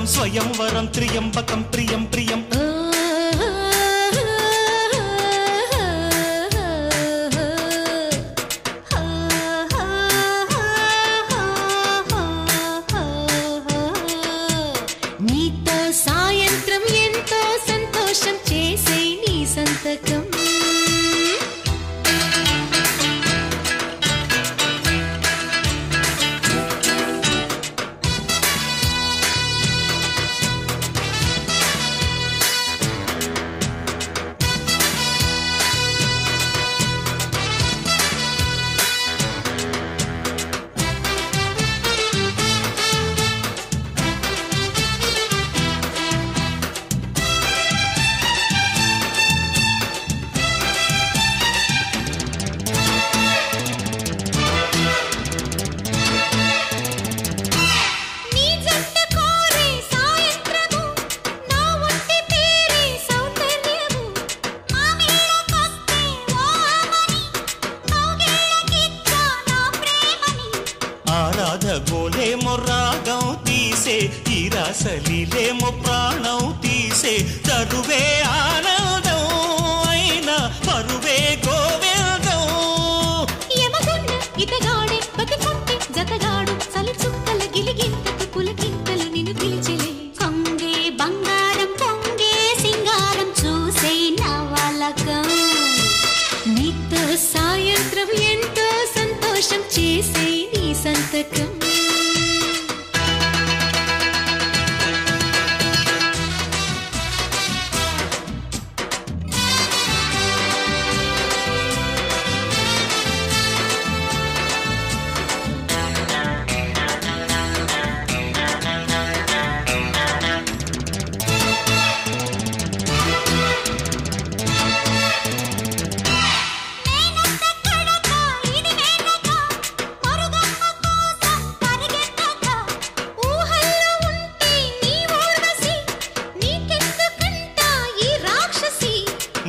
స్వయంవరం త్రియంబకం ప్రియం ప్రియం నీతో సాయంత్రం ఎంతో సంతోషం చేసే నీ సంతకం గోలేమో రాగం తీసే ఈ రాసలీలేమో ప్రాణం తీసే చదువే ఆనందం అయినా పరువే గోవిందం యమగుండ ఇతగాడే బతికొంటే జతగాడు చలి చుక్కల గిలిగింతకు పులకింతలు నిన్ను పిలిచిలే కొంగే బంగారం పొంగే సింగారం చూసే నవలకం నీతో సాయంత్రం ఎంతో సంతోషం చేసే నీ సంతకం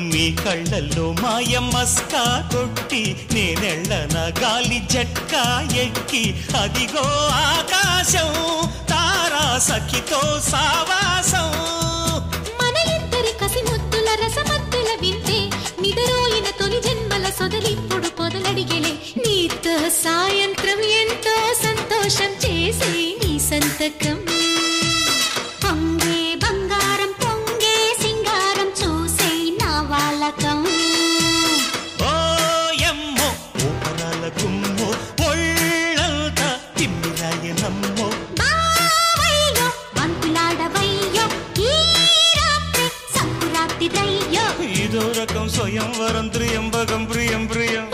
మీ కళ్ళల్లో మాయమ్మస్కా కొట్టి నేనెళ్ళన గాలి జట్కా ఎక్కి అదిగో ఆకాశం తారా సఖితో సావాసం మన ఇద్దరి కసి ముద్దుల రసమద్దుల వింటే నిదరోయిన తొలి జన్మల సొదలిప్పుడు పొదలడిగెలే నీతో సాయంత్రం ఎంతో సంతోషం చేసే నీ సంతకం పొంగే బంగారం పొంగే సింగారం చూసే నా వాళ్ళకం ఓయమ్మో ఓపరాల గుమ్మో ఒళ్ళంతా తిమ్మిరాయనమ్మో బావయ్యో వంతులాడవయ్యో ఈ రాత్రి సంకురాత్రి దయ్యో ఇదో రకం స్వయంవరం త్రియంబకం ప్రియం ప్రియం